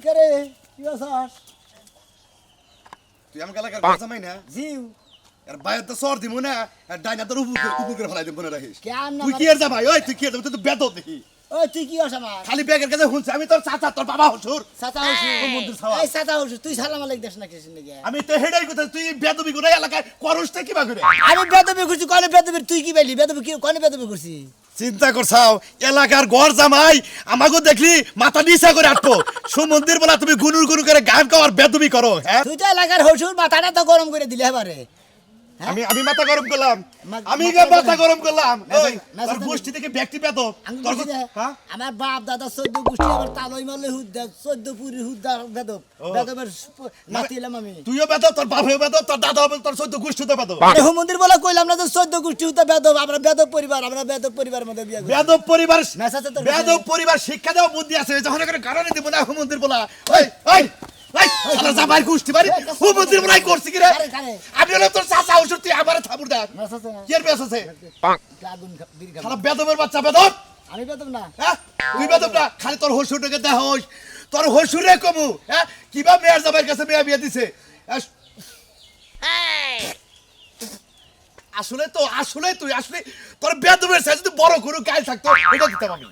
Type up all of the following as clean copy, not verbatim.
করে কি আছস? তুই আমাকে এলাকার কথা মাই না জিউ আর বাইরে তো সর দিব না আর ডাইনা তোর উপর করে ফেলাই দিব মনে রাখিস কেন তুই কি এর যা ভাই ওই তুই কি এর তুই তো বেদ দেখি ওই তুই কি আছ আমার? খালি ব্যাগের কাছে শুনছি আমি তোর চাচা তোর বাবা হসুর চাচা হইছিস মন্দির ছাওয়া। এই চাচা হইছিস তুই সালাম আলাইকুম দেশ না কিছু নাকি? আমি তো হেডাই কথা তুই বেদবি করে এলাকায় করসটা কি বা করে আমি বেদবি করছি কোনে বেদবি তুই কি বলি বেদবি কি কোনে বেদবি করছি? চিন্তা করছাও এলাকার ঘর জামাই আমাকে দেখলি মাথা নিচা করে আটকো সুমন্দির বলা তুমি গুনুর গুনু করে গান গাওয়ার বেদবি করো হ্যাঁ তুই তো এলাকার হইছুর মাথাটা তো গরম করে দিলে এবারে। আমি আমি মাথা গরম করলাম আমি মাথা গরম করলাম ওই তোর গোষ্ঠী থেকে ব্যক্তি পেত তোর হ্যাঁ আমার বাপ দাদা 14 গোষ্ঠী আমার তালই মারলে হুদ্দা 14 পুরি হুদ্দা বেদব বেদবের নাতিলাম আমি। তুইও বেদ তোর বাপও বেদ তোর দাদাও বেদ তোর 14 গোষ্ঠী তো বেদ দেহ মন্দির বলে কইলাম না যে 14 গোষ্ঠী হুদ্দা বেদব আমরা বেদব পরিবার আমরা বেদব পরিবারের মধ্যে বিয়ে করি। বেদব পরিবার মেসাতে তোর বেদব পরিবার শিক্ষা দেওয়া বুদ্ধি আছে যখন করে কারণে দিব না হুমন্দির বলা ওই ওই ওই শালা জামাই গোষ্ঠী বাড়ি হুমন্দির বলাই করছি কি রে আমি হলো তোর চাচা হসুর তুই আমারে থাপুর দে মেসাতে কি এর বেস আছে আগুন বিড়ি শালা বেদবের বাচ্চা বেদব আমি বেদব না হ্যাঁ তুই বেদব না খালি তোর হসুরটাকে দেখ হইস তোর হসুরে কমু হ্যাঁ কিবা মেয়ের জামাইয়ের কাছে মেয়ে বিয়ে দিছে আসলে তুই তোর বেদবের সাথে যদি বড় কোনো গাল থাকতো এটা দিতাম আমি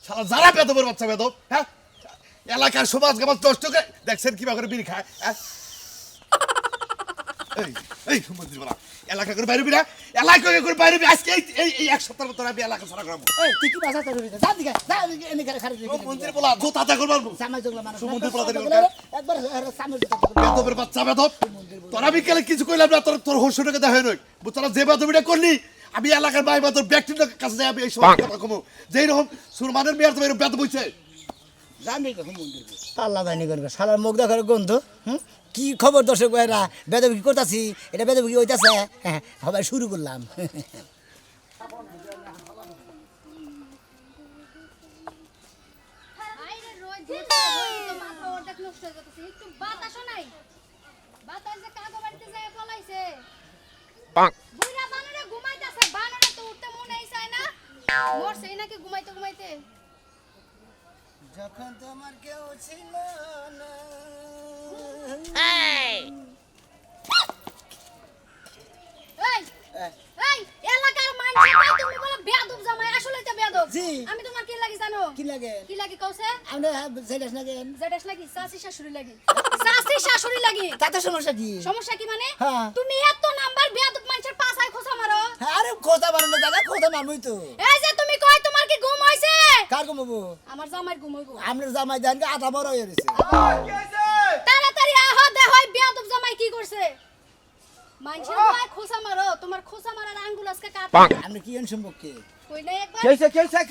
শালা যারা বেদবের বাচ্চা বেদব হ্যাঁ এলাকার সমাজ গামাজ নষ্ট করে দেখছেন কিবা করে বিড়ি খায় হ্যাঁ? এই এই সুমন্দির বলা এলাকা করে বাইরে বিরা এলাকা করে বাইরে আজকে এই এক সপ্তাহের মতো আমি এলাকা ছাড়া করবো এই তুই কি বাসা তোর যা দিকে যা এনে করে খালি সুমন্দির বলা জোতা দা করবো সামাজ জগলা মানুষ সুমন্দির বলা একবার সামাজ বেদবের বাচ্চা বেদব তোরা বিকেলে কিছু কইলাম না তোর হর্ষটাকে দেখা নয় তোরা যে বেদবিটা করলি আমি এলাকার ভাই বা তোর ব্যক্তির কাছে যাই আমি এই সময় কথা কমো যেই রকম সুরমানের মেয়ের তো এরকম বেদব হইছে জানি কখন মন্দির আল্লাহ জানি করবে শালার মুখ দেখার গন্ধ কি খবর দর্শক ভাইরা বেদব কি করতেছি এটা বেদব কি হইতাছে সবাই শুরু করলাম আইরে রোজ তো মাথা অর্ধেক নষ্ট হয়ে যাচ্ছে একটু বাতাসও নাই বাতাস যে কাগো বাড়িতে যায় পলাইছে বুইরা বানরে ঘুমাইতাছে বানরে তো উঠতে মনেই চায় না মরছেই নাকি ঘুমাইতে ঘুমাইতে যখন তোমার কেউ ছিল না এই এই এলাকার মানুষ ভাই তুমি বলো বেয়াদব জামাই আসলে তো বেয়াদব জি। আমি তোমার কি লাগি জানো কি লাগে কি লাগি কওছে আমরা সেটাস না কেন জেডাস লাগি চাচি শাশুড়ি লাগি চাচি শাশুড়ি লাগি তাতে সমস্যা কি সমস্যা কি মানে হ্যাঁ। তুমি এত নাম্বার বেয়াদব মানুষের পাছায় খোসা মারো আরে খোঁজা বানানো দাদা খোঁজা মারবই তো এই যে তুমি কই তোমার কি ঘুম হইছে কার কমাবো আমার জামাইর ঘুম হইবো আমরা জামাই দেন আধা বড় হয়ে গেছে তাড়াতাড়ি আহ দেখ ওই বেয়াদব জামাই কি করছে মানুষের কই খোসা মারো তোমার খোসা মারার আঙ্গুল আজকে কাট আমরা কি এন সম্পর্কে কই নাই একবার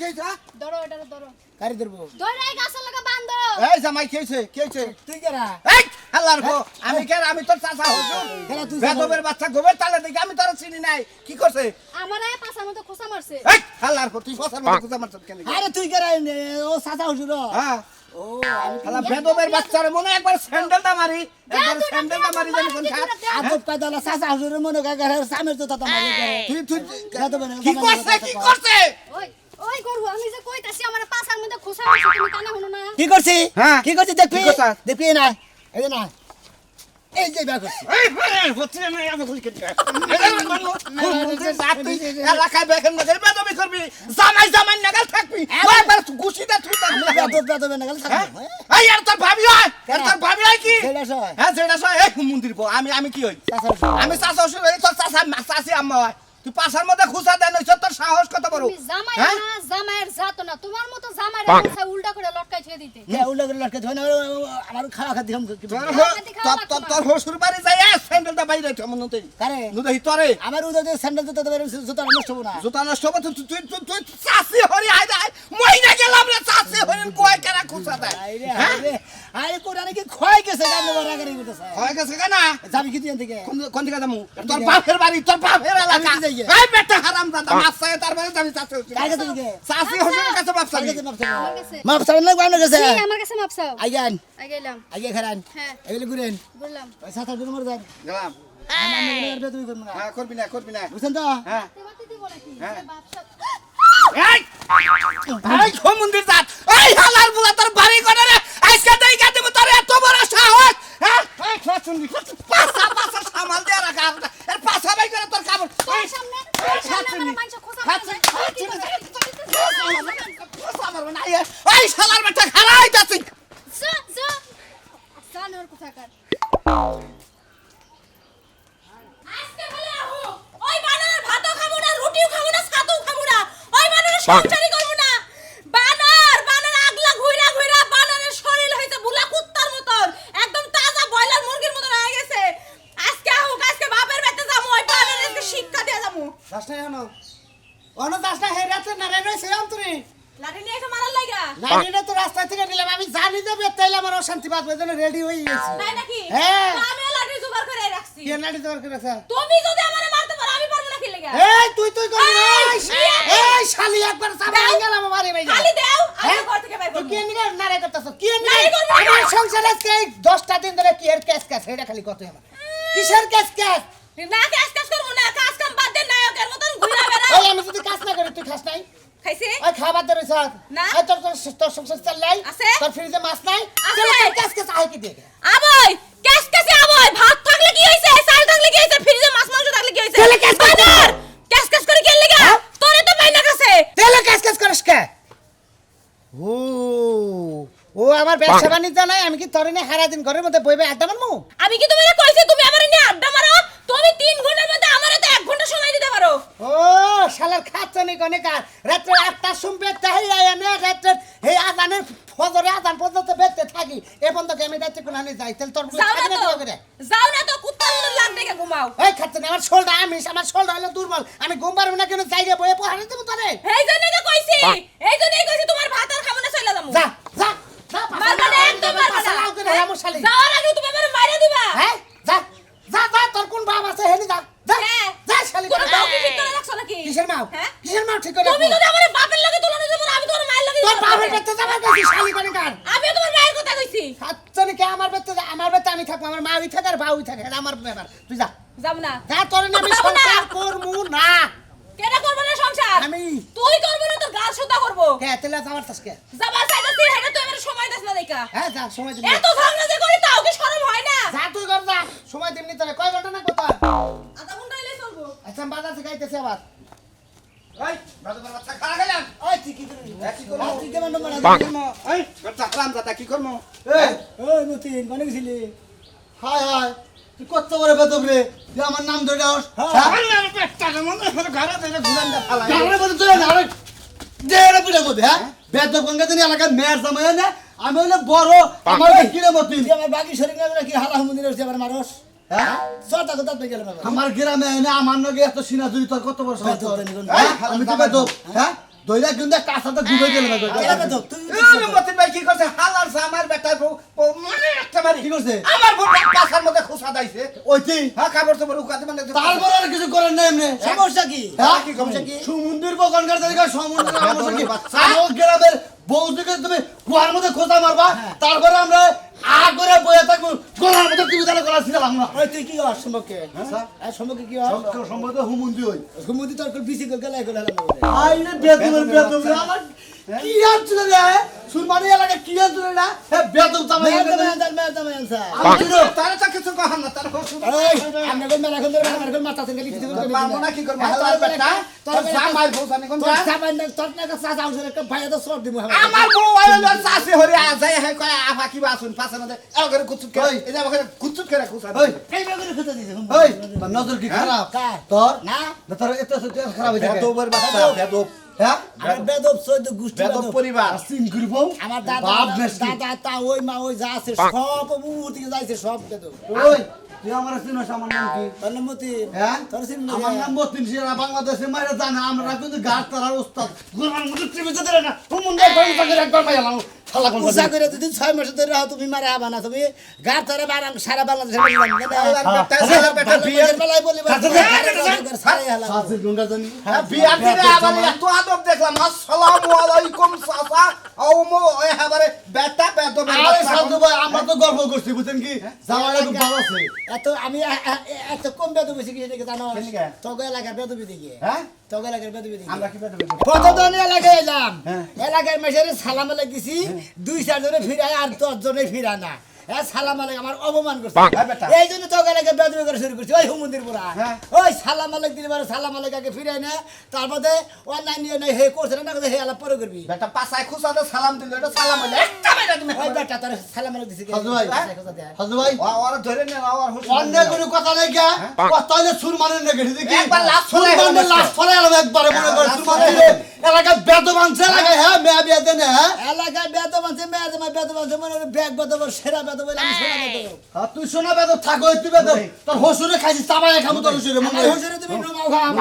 কেছে ধরো এটা ধরো কারি ধরবো ধরে এই গাছের লাগা বাঁধো এই জামাই কেছে তুই কেরা এই আল্লাহর গো আমি তোর চাচা হইছো কেরা তুই বেদবের বাচ্চা গোবের তালে দেখি আমি তোর চিনি নাই কি করছে আমার এই পাছার মতো খোসা মারছে এই আল্লাহর গো তুই ফসার মতো কুজা মারছ কেন আরে তুই কেরা ও সাদা হুজুর হ্যাঁ ও আমি আল্লাহ বেদবের বাচ্চার মনে একবার স্যান্ডেলটা মারি স্যান্ডেলটা মারি জানি কোন খা আদব কাদালা সাদা হুজুরের মনে করে সামের তো তাতা মারে করে তুই বেদব কি করছে ওই ওই গরু আমি যে কইতাছি আমার পাছার মধ্যে খোসা মারছে তুমি কানে শুনো না কি করছি হ্যাঁ। কি করছি দেখবি কি করছা? দেখবি না এই যে না এই যে ব্যাগ করছি এই হচ্ছে না আমি কই কেটে এলাকায় বেকেন না বেদবি করবি জামাই নাগাল থাকবি একবার গুছিটা তুই আমি বেদব না গেল থাকবো এই আর তোর ভাবি হয় কি সেটা সয় হ্যাঁ যেটা সব এই মন্দির পো আমি কি হই আমি চাচা শ্বশুর হই তোর চাচি আম্মা হয় তুই পাশার মধ্যে খুঁজা দেন হইছ তোর সাহস কত বড় তুমি জামাই হ্যাঁ? না জামাইয়ের জাত না তোমার মতো জামাইয়ের মাথা উল্টা করে লটকাই ছুঁয়ে দিতে কে উল্লা করে লটকে ধরে আমার খাওয়া খাতি হাম তোর শ্বশুর বাড়ি যাই স্যান্ডেলটা বাইরে রাখো মনে তুই কারে নুদহি তোরে আমার উদয় স্যান্ডেল তো তোদের জুতা নষ্ট হবো না জুতা নষ্ট হবে তুই চাচি হরি আই দাই মইনা গেলাম রে চাচি হরি কয় কেনা খুঁজা দেয় আরে আরে আরে কোরা নাকি খয় গেছে গামলে বাড়াগাড়ি করতেছে হয়ে গেছে কেনা যাবি কি দিন থেকে কোন দিকে যামু তোর বাপের বাড়ি তোর বাপের এলাকা আমি কি যাই? এই বেটা হারাম দাদা মাছ চাই তারপরে যাবি চাচি কার কাছে দিকে চাচি হসুরের কাছে বাপ চাবি আমার কাছে মাপ চাবেন না গামলে গেছে জি, আমার কাছে মাপ চাও আইগান আই গেলাম আইগে খারান হ্যাঁ এগুলো ঘুরেন বললাম ওই সাথে দুটো মর যান গেলাম আমি তুমি করব না হ্যাঁ করবি না বুঝছেন তো হ্যাঁ তোমাকে দিব নাকি হ্যাঁ। বাপ সব এই এই মন্দির যাত এই হালার বুলা তোর বাড়ি করে রে আজকে দেই কাতে পারবে না এই শালার বেটা খারাইতাছি জানোর কোথাকার আজকে বলে আহো ওই বানরের ভাতও খাবো না রুটিও খাবো না ছাতুও খাবো না ওই বানরের সংসারই করবো না বানর আগলা ঘুইরা ঘুইরা বানরের শরীর হইছে বুলা কুত্তার মতন একদম তাজা ব্রয়লার মুরগির মতন হয়ে গেছে আজকে আহো আজকে বাপের বাড়িতে যাবো ওই বানরের শিক্ষা দিয়ে যাবো দাস না জানো অন দাস না হে রাতে না রে রইছে অন্তরে লাঠি নিয়ে এসে মারার লাগা লাইনে তো রাস্তা থেকে দিলাম আমি জানি দেবে তাইলে আমার অশান্তি বাঁধবে জন্য রেডি হয়ে গেছি তাই নাকি হ্যাঁ। তো আমিও লাঠি জোগাড় করে রাখছি কে নাড়ি দেওয়ার করে আছে তুমি যদি আমারে মারতে পারো আমি পারবো না কি লাগা এই তুই তুই করবি না এই, এই শালি একবার চাপা হয়ে গেলাম আমারে ভাই খালি দাও আমি হ্যাঁ? ঘর থেকে বাইর তুই করব কে নিগে নারে করতেছ কে নাড়ি নিগে করবো না। আমার সংসারে আজকে 10টা দিন ধরে কি এর কেস কেস এটা খালি কত আমার কিসের কেস কেস না কাজ কাজ করবো না কাজ কাম বাদ দে নায়কের মতন ঘুরে বেড়া ওই আমি যদি কাজ না করি তুই খাস নাই খাইছে ওই খাবার ধরে স্যার না। ওই তোর সংসার চাল নাই আছে। তোর ফ্রিজে মাছ নাই আছে। চল কেস কেস আই কি দে আবই ক্যাশ ক্যাশে আবই ভাত থাকলে কি হইছে চাল থাকলে কি হইছে ফ্রিজে মাছ মাংস থাকলে কি হইছে তাহলে ক্যাশ ক্যাশ বাজার ক্যাশ ক্যাশ করে কি লাগা হ্যাঁ? তোরে তো মাইনা কাছে তেলে কেস কেস করিস কে ও ও আমার ব্যবসা বাণিজ্য নাই আমি কি তোরে নিয়ে সারা দিন ঘরের মধ্যে বইবে আড্ডা মারমু আমি কি তোমারে কইছি তুমি আমারে নিয়ে আড্ডা মারো তুমি 3 ঘন্টার মধ্যে আমারে তো 1 ঘন্টা সময় দিতে পারো ও শালার খাচ্ছনি কনেকার রাত্রে 8টার সময় তাই আয়নে রাত্রে এই আজানের ফজরে আজান পর্যন্ত বেঁচতে থাকি এ বন্ধ আমি রাত্রে কোন আনে যাই তাহলে তোর যাও না তো কুত্তার মতন লাগ দেখে ঘুমাও এই খাচ্ছনি আমার শোলটা আমার শোলটা হলো দুর্বল আমি ঘুম পারবো না কেন জায়গা বয়ে পহাড়ে দেবো তোরে এই জন্যই তো কইছি এই জন্যই কইছি তোমার ভাত আর খাবো না চলে যাবো যা যা যা মারবা না একদম মারবা না লাউ করে আমার শালি যাওয়ার আগে তুমি আমারে মাইরা দিবা হ্যাঁ যা যা যা তোর কোন বাপ আছে হেনি যা যা হ্যাঁ। যা শালি কোন বাপ ঠিক করে রাখছো নাকি কিসের মাও হ্যাঁ? কিসের মাও ঠিক করে তুমি যদি আমার বাপের লাগে তুলনা দেবো আমি তোমার মায়ের লাগে তোর বাপের পেতে যাবার কাছে শালি কনেকার আমি তোমার মায়ের কথা কইছি খাচ্ছনি কে আমার পেতে আমি থাকবো আমার মা ওই থাকে আর বাউই থাকে এটা আমার ব্যাপার তুই যা যাব না যা তোর না আমি যাবো না। সংসার করমু না কেডা করব না সংসার আমি। তুই করব না তোর গাল সুতা করব কে তেলে যাবার তাসকে যাবার চাইতাছি হেডা তুই আমার সময় দাস না দেখা হ্যাঁ যা সময় দিবি এত ঝগড়া যে করি তাও কি শরম হয় না যা তুই কর যা সময় দিবনি তোরে কয় ঘন্টা না কথা আধা ঘন্টা হইলে চলবো আচ্ছা আমি বাজার থেকে আইতেছি আবার এই বাদর বাচ্চা খারা গেলাম ওই তুই কি করবি কি করবো? তুই কেমন নম্বর এই বাচ্চা খারাম দাদা কি করবো এই ওই মতিন কোনে গেছিলি হায় হায় তুই কত বড় বেদব রে তুই আমার নাম ধরে আস আমার পেটটা মনে হলো ঘরে থেকে ঘুরান দা ফালাই গাড়ির মধ্যে তুই না আরে দে রে পিটা করবি হ্যাঁ বেদব গঙ্গা দিন এলাকার মেয়ের জামাই না আমি হইলে বড় আমার কি রে মতিন তুই আমার বাকি শরীর না কি হালা হুমুদিন হচ্ছে আমার মানুষ হ্যাঁ সতা কথা তুই গেল বাবা আমার গ্রামে এনে আমার নগে এত সিনা জুড়ি তোর কত বড় সাহস তোর? বেদব, হ্যাঁ? আমি তো বেদব হ্যাঁ দইরা কিন্তু কাঁচাতে ডুবে গেল এরা বেদব, তুই মতিন ভাই কি করছে হালার সামার বেটা মানে একটা মারি কি করছে আমার বোন পাছার মধ্যে খুসা দাইছে ওই তুই হ্যাঁ খাবার তো বড় উকাতে মানে তারপর আর কিছু করেন না এমনি সমস্যা কি হ্যাঁ? কি সমস্যা কি সমুদ্রের বকনকার তালিকা সমুদ্রের হ্যাঁ, সমস্যা কি? বাচ্চা। আমার গ্রামের বউদিকে তুমি কুয়ার মধ্যে খোঁজা মারবা তারপরে আমরা করে বয়ে থাকবো গলার মধ্যে তুমি তাহলে গলা ছিলাম না ওই তুই কি হস সম্পর্কে হ্যাঁ সম্পর্কে কি হস সম্ভবত হুমুন্দি হই হুমুদি তোর বিসি করে গেলাই করে হলাম আইনে বেদমের বেদম রে আমার কি আর চলে রে সুরমানি এলাকা কি আর চলে না হে বেদম তামাই তারা তো কিছু কহান না তারা খুব আমরা কোন মেলা কোন আমার কোন মাথা থেকে লিখতে করতে মারবো না কি করবো হালার বেটা তোর জামাই বউ জানি কোন তোর সাবান তোর না কাছে যাও একটা ভাইয়া তো সব দিমু আমার বউ আইলো চাষি হরি আ যায় হে কয় আফা কি বাসুন পাছে মধ্যে এলগরে কুচুত করে এই যে আমাকে কুচুত করে খুসা ওই এই বেগুন খেতে দিছে ওই তোর নজর কি খারাপ কার? তোর না না তোর এত খারাপ হয়ে থাকে বেদবের বাচ্চা বেদব হ্যাঁ আমার বেদব সৈদ গোষ্ঠী বেদব পরিবার সিং করিব আমার দাদা বাপ বেশি দাদা তা ওই মা ওই যা আছে সব মুহূর্তে যাইছে সব বেদব ওই তুই আমার চিনস আমার নাম কি তোর নাম মতি হ্যাঁ তোর সিন আমার নাম মতিন সিরা বাংলাদেশে মাইরা জানে আমরা কিন্তু গাছ তারার উস্তাদ গুরমান মধ্যে টিভিতে দিলে না হুমুন্দি করে একবার মাইলাম শালা কোন উষা করে যদি 6 মাস ধরে রাও তুমি মারা আবা না তুমি গার ধরে বারাং সারা বাংলাদেশে বললাম হালার বেটা বিয়ে বেলায় বলি সারাই হালা সাসির গঙ্গা জানি বিয়া দিলে আবার এত আদব দেখলাম আসসালামু আলাইকুম চাচা আওমো ওই হাবারে বেটা বেদবের আরে বাচ্চা সাধু ভাই আমরা তো গর্ব করছি বুঝছেন কি জামাইটা খুব ভালো আছে এত আমি এত কম বেদ বেশি কিছু দেখে জানো কেনিকে? তোকে এলাকার বেদবি দেখে হ্যাঁ তোকে এলাকার বেদবি দেখে আমরা কি বেদব প্রথম এলাকায় এলাম এলাকার মেশারে সালাম লাগতেছি 2-4 জনে ফিরায় আর 10 জনে ফিরা না হ্যাঁ সালাম আলাইকুম আমার অপমান করছে হ্যাঁ, বেটা। এই জন্য তো ওকে বেদবি করে শুরু করছি ওই হুমন্দির পুরা হ্যাঁ। ওই সালাম আলাইক দিলে মানে সালাম আলাইক আগে ফিরে না তারপরে অনলাইন নিয়ে নাই হে করছে না হে আলাপ পরে করবি বেটা পাছায় খুসাতে সালাম দিল এটা সালাম হইলে একটা মেরে তুমি ওই বেটা তোর সালাম আলাইক দিছি হাজু ভাই হাজু ভাই ওরা ধরে নেন আর হুশ অন্য কোনো কথা নাই গা কথা হইলে সুরমানের নাকি দেখি একবার লাশ ফলাই সুরমানের লাশ ফলাই আলো একবারে মনে করে সুরমানের এলাকা বেদবান এলাকা হ্যাঁ মেয়া বিয়া দেনে হ্যাঁ এলাকায় বেদ বানছে মেয়ে জামাই বেদ বানছে মনে হয় ব্যাগ বেদ সেরা বেদ বলে আমি সেরা বেদ আর তুই শোনা বেদ থাকো তুই বেদ তোর হসুরে খাইছিস চাবাই খাবো তোর হসুরে মনে হয় হুজুরে তুমি নোমাও খাও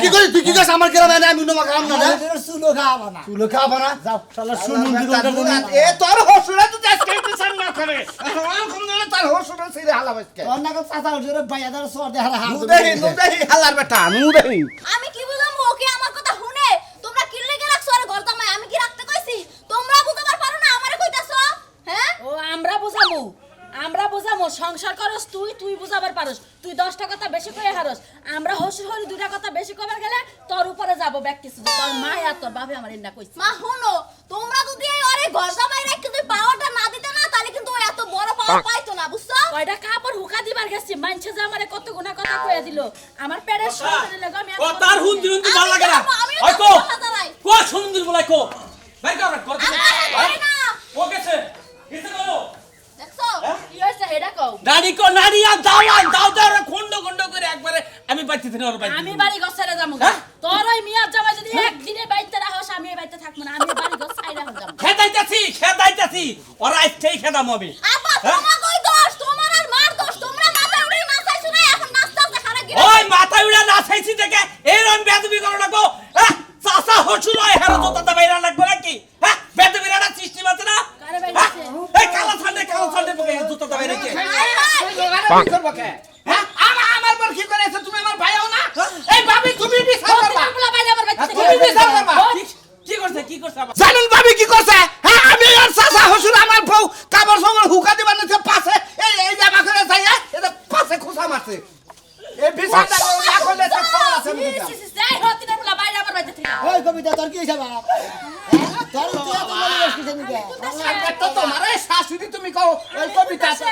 কি করি তুই কি করিস আমার গ্রামে আমি নোমা খাম না রে হুজুরে সুলো খাওয়াবো না তুই লোক খাবা না যাও শালা সুমন্দির এ তোর হসুরে তো আজকে বিচার না করে ওরকম দিলে তার হসুরে ছিড়ে হালা বাজকে অন্য কেউ চাচা হুজুরে বাইয়া ধরে সর দেখালে হাত নুদেহি হালার বেটা নুদেহি আমি কি বুঝলাম ওকে আমার কথা শুনে তোমরা কি লেগে রাখছো আরে ঘর জামাই আমি কি রাখতে কইছি তোমরা বুঝাবার পারো না আমারে কইতাছো হ্যাঁ ও আমরা বুঝামু সংসার করস তুই বুঝাবার পারস তুই 10টা কথা বেশি কয়ে হারস আমরা হসুর হরি 2টা কথা বেশি কবার গেলে তোর উপরে যাব ব্যাক কিছু তোর মা আর তোর বাবা আমার এন্না কইছে মা শুনো তোমরা যদি এই আরে ঘর জামাই রেখে তুই পাওয়ারটা না দিতে না তাহলে কিন্তু ও এত বড় পাওয়ার পাইতো না বুঝছো কয়টা কাপড় হুকা দিবার গেছি মানছে যে আমারে কত গুণা কথা কয়ে দিল আমার পেটের সন্তানে লাগা আমি ও তার হুন্দি হুন্দি ভালো লাগে না আমিও ওই তো কো কথা দাঁড়াই। কো সুন্দর বলাই কো ভাই কর কর আরে না ও গেছে কিসে করো দেখছো কি হইছে এটা কও নারী কো নারী আর দাও দাও খন্ড খন্ড করে একবারে আমি বাইতে দিন ওর বাইতে আমি বাড়ি ঘর ছেড়ে যাবো তোর ওই মিয়ার জামাই যদি একদিনে বাইতে রাখস আমি এই বাইতে থাকবো না আমি বাড়ি ঘর ছাইরা হয়ে যাবো খেদাইতাছি ওরা আইতেই খেদাম আমি আপা তোমার কই দোষ তোমার আর মার দোষ তোমরা মাথা উড়ে নাচাইছো না এখন নাচতে খারাপ গিয়ে ওই মাথা উড়া না চাইছি দেখে এরম বেদবি করো লাগবো হ্যাঁ চাচা হসুর হয় হেরো তো বাইরা লাগবে নাকি হ্যাঁ বেদবিরা সৃষ্টি মাত্র না কারে বাইরেছে এই কালা ছান্ডে বকে জুতো বাইরে কে আমার পর কি করেছে তুমি আমার ভাইও না এই ভাবি তুমি বিচার করবা তোমরা বাইরে আমার বাইতে তুমি বিচার করবা কি করছে আবার জানেন ভাবি কি করছে হ্যাঁ আমি আর চাচা হসুর আমার বউ কাপড় সাপড় হুকা দিবার নিচে পাশে এই জামা করে যাই এটা পাশে খুশা মারছে এই বিচারটা না করলে তো খবর আছে আমি দিতাম। যাই হতি না তোমরা বাইরে আমার বাইতে থেকে ওই কবিতা তোর কি হইছে বাপ তোর তুই এত বলে বসছিস নিকে তো তোমার এই শাশুড়ি তুমি কও ওই কবিতা আছে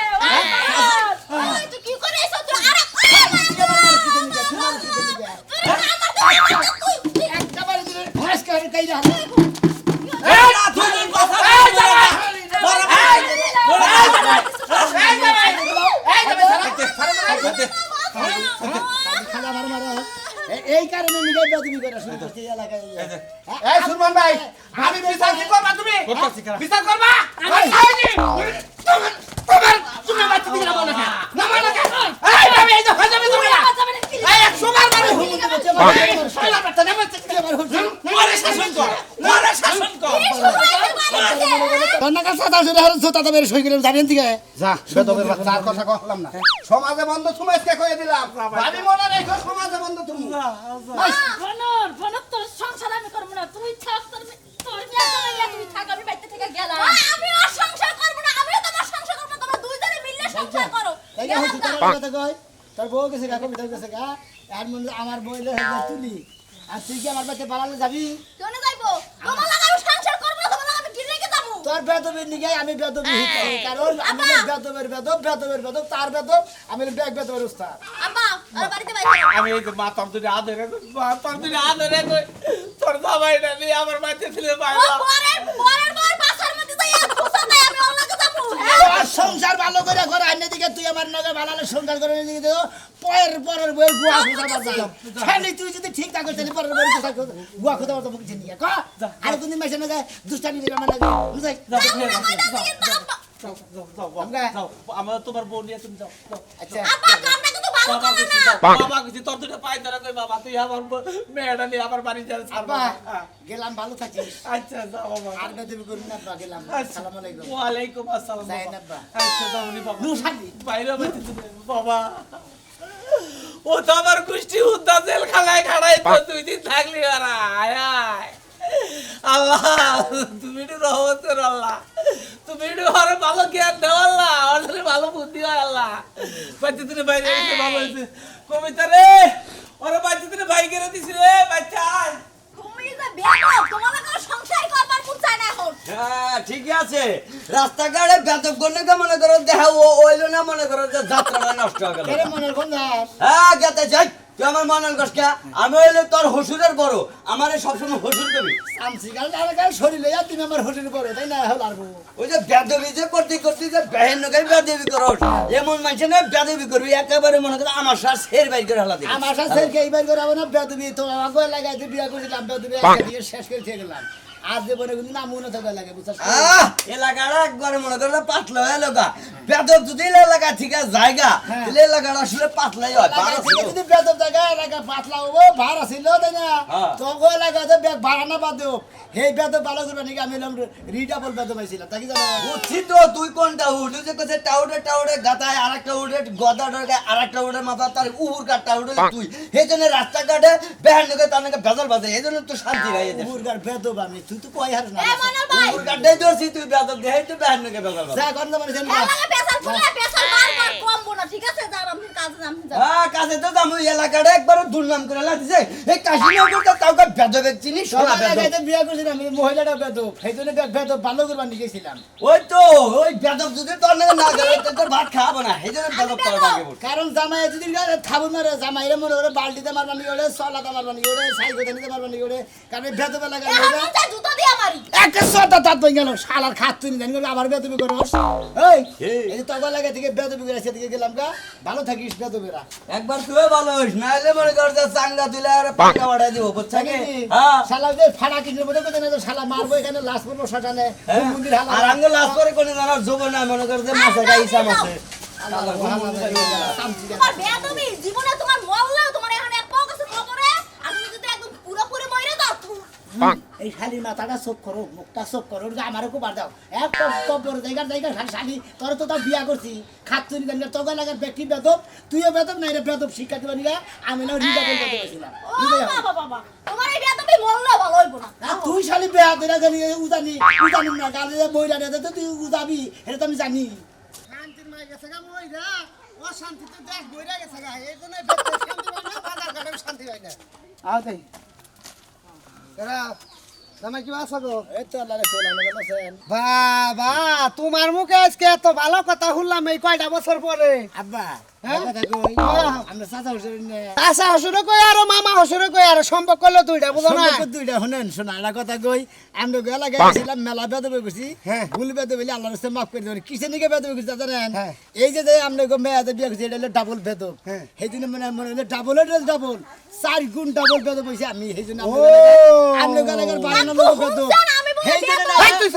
ওই তুই কি করে এসো তুই আরে একবারে দিলে ফাঁস করে কাইরা এই না তুই কথা এই জামাই! বড় এই! বড় এই জামাই! এই জামাই! খালা মার মার এই কারণে নিকে বেদবি করে শুরু করছিস এলাকায় এই সুরমান ভাই আমি বিচার কি করবা তুমি করতাছি খারাপ। বিচার করবা আমি খাইনি তুমি বাচ্চা দিকে নামো না কেন? নামো না কেন? এই ভাবি এই যে হয়ে যাবে তুমি না এই এক সুমার মারে শয়লা বাচ্চা নামো মরে শাসন কর কন্যাকার সাথে শুরু হলো জোতা তো বের সই করে জানেন দিকে যা বেদবের বাচ্চা আর কথা কইলাম না সমাজে বন্ধ তুমি আজকে কইয়ে দিলাম ভাবি মনে রেখো সমাজে বন্ধ তুমি ফোনর তোর সংসার আমি করবো না তুই থাক তোর মিয়া জামাই তুই থাক আমি বাইতে থেকে গেলাম আমি আর সংসার করব না আমিও তোমার সংসার করব তোমরা দুইজনে মিলে সংসার করো তাই না হচ্ছে তোর কথা কই তোর বউ গেছে গা কবিতা গেছে গা আর মনে আমার বইলে তুলি আর তুই কি আমার বাড়িতে বাড়ালে যাবি কোনে যাইবো তোমার লাগা আমি সংসার করব না তোমার লাগা আমি কি রেখে যাবো তোর বেদবের নিগে আমি বেদবি হই কারণ আমি বেদবের বেদব তার বেদব আমি ব্যাগ বেদবের উস্তাদ আব্বা আর বাড়িতে বাইরে আমি এই যে মা তোর দুটো আদরে তোর জামাইটা নিয়ে আমার বাড়িতে ছিল ও পরের বার বাসার মধ্যে যাই খুশা নাই আমি ওর লাগা যাবো হ্যাঁ তোর সংসার ভালো করে ঘরে আইনে দিকে তুই আমার নগে ভালো সংসার করে দিকে দেও পরের বই গুয়া খুদা বাজাও খালি তুই যদি ঠিক থাকিস তাহলে পরের বই গুয়া খুদা বাজাও মুখ চিনি ক আর কোনদিন মাসে নগে দুষ্টামি দিবে আমার লাগে বুঝাই আমার তোমার বোন নিয়ে তুমি যাও আচ্ছা আব্বা কামটা কিন্তু ভালো বাবা করে কিছু না বাবা কিছু তোর দুটো পাই ধরা কই বাবা তুই আমার মেয়েটা নিয়ে আমার বাড়ি যা আব্বা গেলাম ভালো থাকিস আচ্ছা যাও বাবা আর বেদবি করবি না আব্বা গেলাম আসসালামু আলাইকুম ওয়ালাইকুম আসসালাম যাইন আব্বা আচ্ছা যাওনি বাবা নুসানি বাইরে বাইতে বাবা ও তো আমার গোষ্ঠী উদ্দা জেল খানায় খাড়াই তো 2 দিন থাকলি ওরা আয় আয় আল্লাহ তুমি একটু রহমতের আল্লাহ তুমি একটু ওরে ভালো জ্ঞান দাও আল্লাহ ওরে ভালো বুদ্ধি হয় আল্লাহ বাইতে দিনে বাইরে এসে ভালো হয়েছে কবিতা রে ওরে বাইতে দিনে ভাই গেরে দিছি রে বাচ্চা তুমি যে বিয়ে করো তোমার লাগা সংসার করবার মন চায় না এখন হ্যাঁ ঠিকই আছে রাস্তাঘাটে বেতব করলে তো মনে করো দেখা ওইলো না মনে করো যে যাত্রাটা নষ্ট হয়ে গেল কেরে মনের কোন যার হ্যাঁ গেতে যাই তুই আমার মনের কষ্ট আমি হইলে তোর হসুরের বড় আমার সবসময় হসুর দেবি সামসিকাল টাকা শরীর লইয়া তুমি আমার হোটেলে পড়ো তাই না হল আরবো ওই যে বেদবি যে করতে করতে যে বেহেন নকে বেদবি করো এমন মানুষ না বেদবি করবি একেবারে মনে করো আমার সাথে সের বাইর করে হালা দিবি আমার সাথে এইবার করাবো না বেদবি তো আমাকে লাগাইতে বিয়া করেছিলাম বেদবি একটা দিয়ে শেষ করে খেয়ে গেলাম আর জীবনে কিন্তু নাম মনে থাকা লাগে বুঝছিস এলাকাটা একবারে মনে করো পাতলা হয়ে লগা বেদব যদি এলাকা ঠিক আছে জায়গা তাহলে এলাকাটা আসলে পাতলাই হয় যদি বেদব জায়গা এলাকা পাতলা হবো ভাড়া ছিল তাই না তোকে এলাকাতে ব্যাগ ভাড়া না বাদ দেব এই বেদব ভালো করবে নাকি আমি এলাম রিডাবল বেদব আইছিলাম তাই কি জানো বুঝছি তো তুই কোনটা উঠে যে কাছে টাউডে গাতায় আরেকটা উঠে গদা ডরকে আরেকটা উঠে মাথা তার উহুর কাটটা উঠে তুই এই জন্য রাস্তাঘাটে বেহান নকে তার নাকি বেজাল বাজে এই জন্য তো শান্তি নাই এদের মুরগার বেদব আমি তুই তো কই হারিস না এ মনোর ভাই উহুর কাটটাই ধরছি তুই বেজাল দেখাই তো বেহান নকে বেজাল বাজে যা কোন মানে জানি এ লাগে পেছাল ফুলে পেছাল মার কমবো না ঠিক আছে যাও আমি কাজে নাম যাও হ্যাঁ কাছে তো যাবো এলাকাটা একবার দুর্নাম করে লাগছে এই কাশিনগর তো কাউকে বেদবেক চিনি সোনা বেদব লাগাইতে বিয়া করেছিলাম আমি মহিলাটা বেদব সেই জন্য বেদব ভালো করবার নিয়ে গেছিলাম ওই তো ওই বেদব যদি তোর নাকি না গেলে তোর ভাত খাবো না এই জন্য বেদব করা লাগে বল কারণ জামাই যদি খাবো না জামাইরে মনে করে বালতিতে মারবানি ওরে সলাতে মারবানি ওরে সাইকেলে নিতে মারবানি ওরে কারণ বেদবে লাগাই এ আমি যা জুতো দিয়ে মারি একটা সদা তাত বই গেল শালার খাত তুই জানি আবার বেদবি করস এই এই তো লাগে থেকে বেদবি করে সেদিকে গেলাম গা ভালো থাকিস বেদবেরা একবার তুই ভালো হইস না হলে মনে কর যে চাঙ্গা তুলে আর পাকা বাড়াই দিব বুঝছা কি হ্যাঁ শালা যে ফাড়া কিনে বলে কোথায় না শালা মারবো এখানে লাশ পড়বো শটানে মন্দির আর হালা আঙ্গ লাশ করে কোনে জানা যোগ না মনে কর যে মাছে গাইছা মাছে তোমার বেয়াদবি জীবনে তোমার মরলেও তোমার এখানে এক পাও কাছে খবরে আর তুমি যদি একদম পুরোপুরি মরে যাও এই শালির মাথাটা চোখ করো মুখটা চোখ করো আমারও খুব বার দাও এক কবর জায়গা শালি তোর তো তার বিয়া করছি খাচ্ছুনি জানি তোকে লাগার ব্যক্তি বেদব তুইও বেদব নাই রে বেদব শিক্ষা দিবা নিগা আমি না রিজা বলতে গেছিলাম ও বাবা বাবা তোমার এই বেয়াদবি মরলেও ভালো হইব না তুই শালি বেয়া দিনা জানি উদানি না গালে বইরা দে তো তুই উদাবি এটা তো আমি জানি শান্তির মাই গেছে গা মইরা ও শান্তিতে দেখ বইরা গেছে গা এই জন্য বেতে শান্তি হয় না বাজার ঘাটে শান্তি হয় না আও তাই এরা জামাই কি আছো গো এই তো আল্লাহ রাসূল আল্লাহ বলেছেন বাবা তোমার মুখে আজকে এত ভালো কথা শুনলাম এই কয়টা বছর পরে আব্বা হ্যাঁ? কথা কই আমরা চাচা হুজুর নে চাচা হসুরে কই আর মামা হসুরে কই আর সম্পর্ক হলো দুইটা বুঝো না সম্পর্ক দুইটা শুনেন শোনা একটা কথা কই আমরা গেলা গেছিলাম মেলা বেদবে গেছি হ্যাঁ। ভুল বেদবে বলে আল্লাহর রাস্তায় মাফ করে দেবেন কিসের নিকে বেদবে গেছি জানেন হ্যাঁ। এই যে আমরা মেয়াদে বিয়ে গেছি এটা হলো ডাবল বেদব হ্যাঁ। সেই জন্য মানে মনে হলো ডাবল ডাবল 4 গুণ ডাবল বেদব হইছে আমি সেই জন্য ও। আমরা গেলা বানানো লোক বেদব আমি বলি সেই জন্য বেদব। এই তুই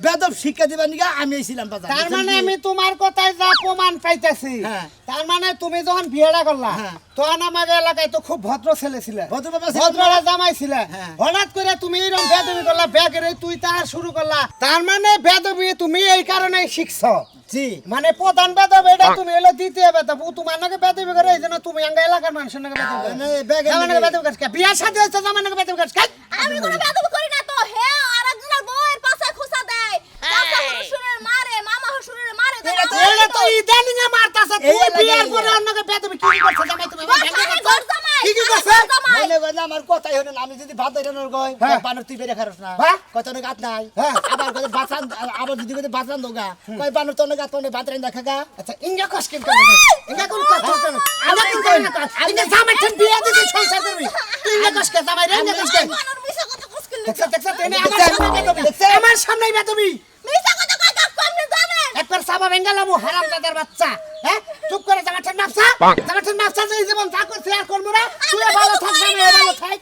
বেদব শিক্ষা দিবা নিকা আমি ছিলাম বাজার তার মানে আমি তোমার কথায় যা প্রমাণ পাইতেছি হ্যাঁ। তার মানে তুমি যখন বিয়েটা করলা হ্যাঁ। তখন আমার এলাকায় তো খুব ভদ্র ছেলে ছিল ভদ্র বাবা ছিলাম না? ভদ্ররা জামাই ছিল হ্যাঁ। হঠাৎ করে তুমি এরকম বেদবি করলা ব্যাগের তুই তার শুরু করলা তার মানে বেদবি তুমি এই কারণেই শিখছো জি মানে প্রধান বেদব এটা তুমি হলো দ্বিতীয় বেদব ও তোমার নাকি বেদবি করে এই জন্য তুমি আঙ্গা এলাকার মানুষের নাকি বেদবি করে মানে ব্যাগের জামাই নাকি নাকি- বেদবি করছে বিয়ার সাথে হচ্ছে জামাই নাকি বেদবি করছে আমি কোনো বেয়াদবি করি না তো হে আরেকজনের বউয়ের পাশে খুসা দেয় চাচা শ্বশুরের মারে মামা শ্বশুরের মারে এটা তো- এটা তো ইদানিং এ মারতাছে এই তুই এলাকায় বিয়ার পরে ইয়া। অন্যকে বেদবি কি করছে জামাই তুমি আমার ভেঙে করছো? কি কি করছে মনে করেন আমার কথাই হলো না, আমি যদি ভাত এরানোর কই হ্যাঁ। বানর তুই বেড়ে খারস না হ্যাঁ। কত না গাত নাই হ্যাঁ। আবার কত বাঁচান আবার যদি কত বাঁচান দোগা কই বানর তোর গাত তোর ভাত রাইন দেখা গা আচ্ছা ইঙ্গা কষ্ট কেন ইঙ্গা কোন কষ্ট কেন ইঙ্গা কোন কেন ইঙ্গা জামাই ঠিক বিয়া দিতে সংসার করবি তুই ইঙ্গা কষ্ট জামাই রে ইঙ্গা কষ্ট মানুষ মিছা কথা কইছিল দেখছ দেখছ তেনে আমার সামনে বেদবি মিছা কথা কই কাজ আপনি জানেন একবার সাবা বেঙ্গালামু হারামজাদার বাচ্চা হ্যাঁ চুপ করে জামাঠের নাফসা জামাঠের নাফসা যে জীবন যা করছে আর করব না তুই ভালো থাক জামাই ভালো থাক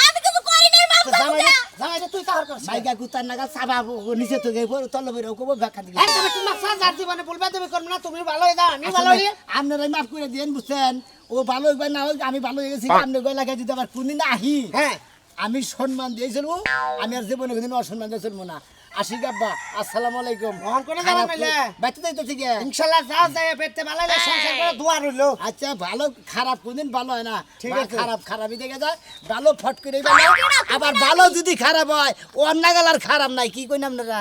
আমি কিছু করি নাই মামা জামাই জামাই তুই তাহার করছিস মাইকা কুতার নাগা সাবা নিচে তো গই পর তল বইরা কব ব্যাখ্যা দিবি হ্যাঁ জামাঠের নাফসা যার জীবনে বলবে তুমি করবে না তুমি ভালো হয়ে যাও আমি ভালো হই আপনারাই মাফ করে দিয়েন বুঝছেন ও ভালো হইবা না হোক আমি ভালো হয়ে গেছি আপনি গই লাগাই যদি আবার কোনদিন আহি হ্যাঁ আমি সম্মান দিয়েছিল আমি আর জীবনে কোনদিন অসম্মান দিয়েছিল না আসি গাব্বা আসসালামু আলাইকুম মহান করে যাওয়া নাইলে। বাইতে যাইতো ঠিক আছে ইনশাআল্লাহ যাও যায় পেটে ভালো হলে সংসার করে দোয়া রইলো আচ্ছা ভালো খারাপ কোনদিন ভালো হয় না ঠিক বা আছে। খারাপ খারাপই দেখে যায় ভালো ফট করে গেল আবার ভালো যদি খারাপ হয় অন্য গেলার খারাপ নাই কি কই না আপনারা